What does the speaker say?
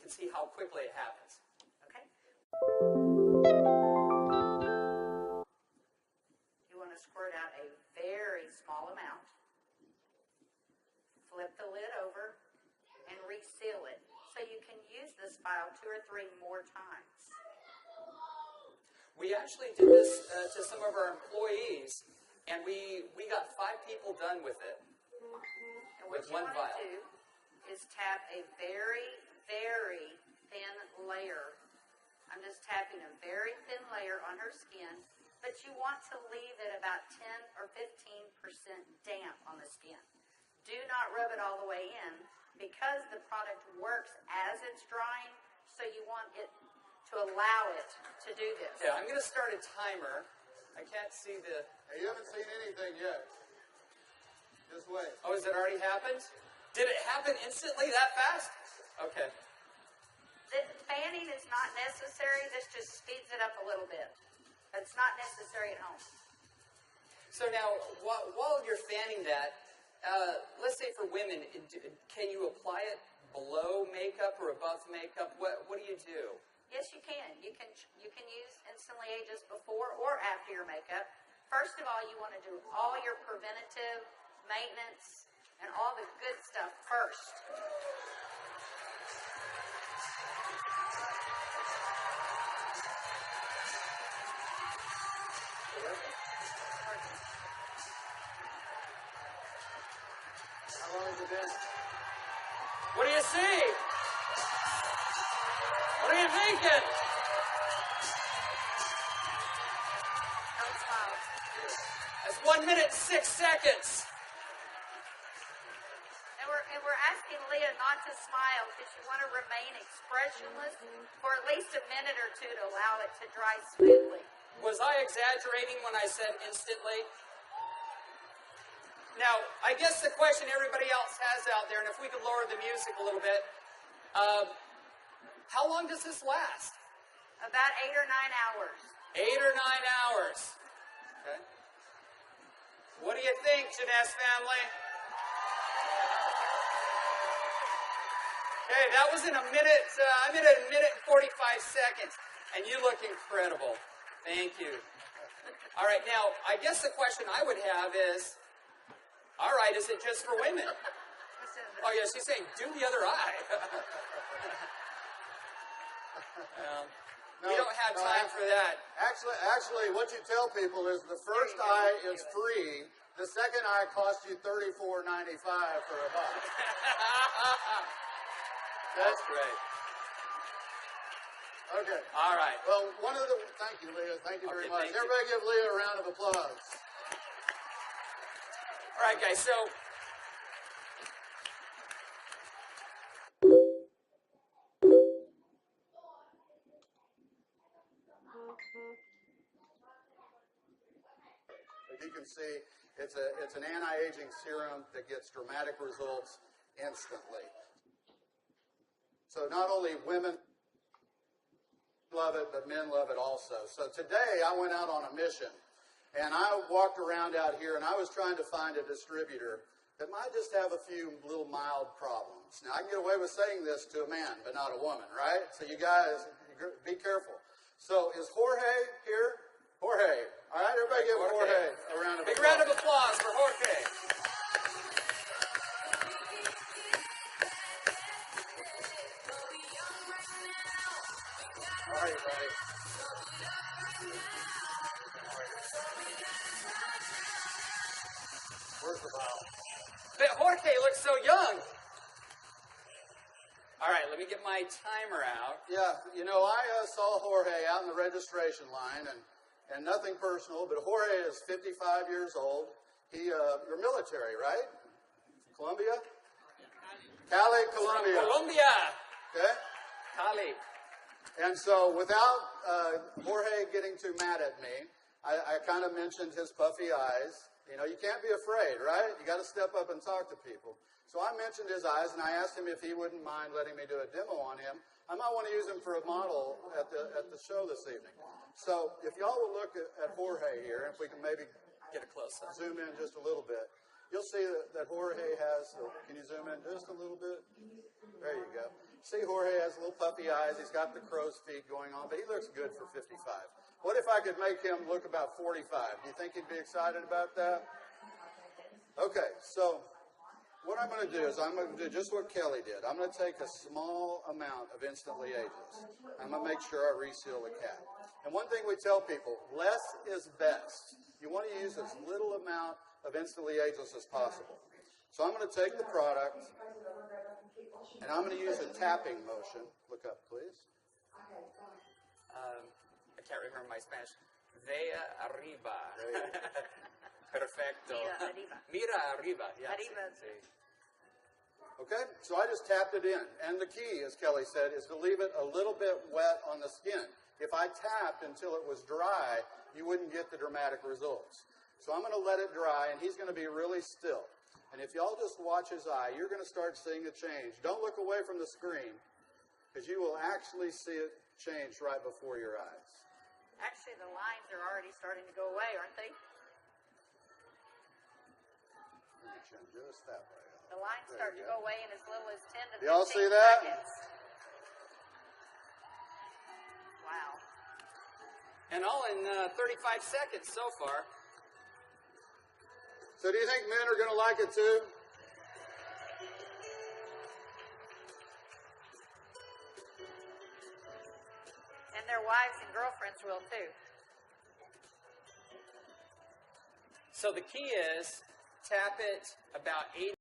can see how quickly it happens. Okay. You want to squirt out a very small amount. Flip the lid over and reseal it so you can use this file 2 or 3 more times. We actually did this to some of our employees, and we got 5 people done with it. And what you want to do is tap a very, very thin layer. I'm just tapping a very thin layer on her skin, but you want to leave it about 10 or 15% damp on the skin. Do not rub it all the way in because the product works as it's drying, so you want it to allow it to do this. Yeah, I'm going to start a timer. I can't see the... Hey, you haven't seen anything yet. Just wait. Oh, has it already happened? Did it happen instantly that fast? Okay. The fanning is not necessary. This just speeds it up a little bit. It's not necessary at home. So now, while you're fanning that, let's say for women, can you apply it below makeup or above makeup? What do you do? Yes, you can. You can use Instantly Ageless before or after your makeup. First of all, you want to do all your preventative maintenance and all the good stuff first. How long has it been? What do you see? What are you thinking? Don't smile. That's 1 minute and 6 seconds. And we're asking Leah not to smile because you want to remain expressionless for at least a minute or 2 to allow it to dry smoothly. Was I exaggerating when I said instantly? Now, I guess the question everybody else has out there, and if we could lower the music a little bit, how long does this last? About 8 or 9 hours. 8 or 9 hours. Okay. What do you think, Jeunesse family? Okay, that was in a minute. I'm in a minute and 45 seconds, and you look incredible. Thank you. All right, now, I guess the question I would have is, all right, is it just for women? Oh, yeah, she's saying, do the other eye. We don't have time for that. Actually, what you tell people is the first eye is free. The second eye costs you $34.95 for a buck. That's great. Okay. All right. Well, thank you, Leah. Thank you very much. Everybody give Leah a round of applause. All right, guys, so as you can see, it's an anti-aging serum that gets dramatic results instantly. So not only women love it, but men love it also. So today I went out on a mission, and I walked around out here, and I was trying to find a distributor that might just have a few little mild problems. Now, I can get away with saying this to a man, but not a woman, right? So you guys, be careful. So is Jorge here? Jorge. All right, everybody give Jorge a round of applause. Big round of applause for Jorge. All right, buddy. Where's the bottle? But Jorge looks so young. All right, let me get my timer out. Yeah, you know, I saw Jorge out in the registration line, and nothing personal, but Jorge is 55 years old. You're military, right? Colombia? Cali, Colombia. Colombia. Okay? Cali. And so without Jorge getting too mad at me, I kind of mentioned his puffy eyes. You know, you can't be afraid, right? You got to step up and talk to people. So I mentioned his eyes, and I asked him if he wouldn't mind letting me do a demo on him. I might want to use him for a model at the show this evening. So if y'all will look at Jorge here, if we can maybe Get a close up. zoom in just a little bit, you'll see that Jorge has, can you zoom in just a little bit? There you go. See, Jorge has little puppy eyes. He's got the crow's feet going on, but he looks good for 55. What if I could make him look about 45? Do you think he'd be excited about that? Okay, so what I'm going to do is I'm going to do just what Kelly did. I'm going to take a small amount of Instantly Ageless. I'm going to make sure I reseal the cap. And one thing we tell people, less is best. You want to use as little amount of Instantly Ageless as possible. So I'm going to take the product, and I'm going to use a tapping motion. Look up, please. I can't remember my Spanish. Veja arriba. Perfecto. Mira arriba. Mira arriba. Yeah, Arriba. sí. Okay, so I just tapped it in. And the key, as Kelly said, is to leave it a little bit wet on the skin. If I tapped until it was dry, you wouldn't get the dramatic results. So I'm going to let it dry, and he's going to be really still. And if y'all just watch his eye, you're going to start seeing a change. Don't look away from the screen, because you will actually see it change right before your eyes. Actually, the lines are already starting to go away, aren't they? Just that way. The lines start to go away in as little as 10 to 15 Y'all see that? seconds. Wow. And all in 35 seconds so far. So do you think men are going to like it too? And their wives and girlfriends will too. So the key is tap it about 80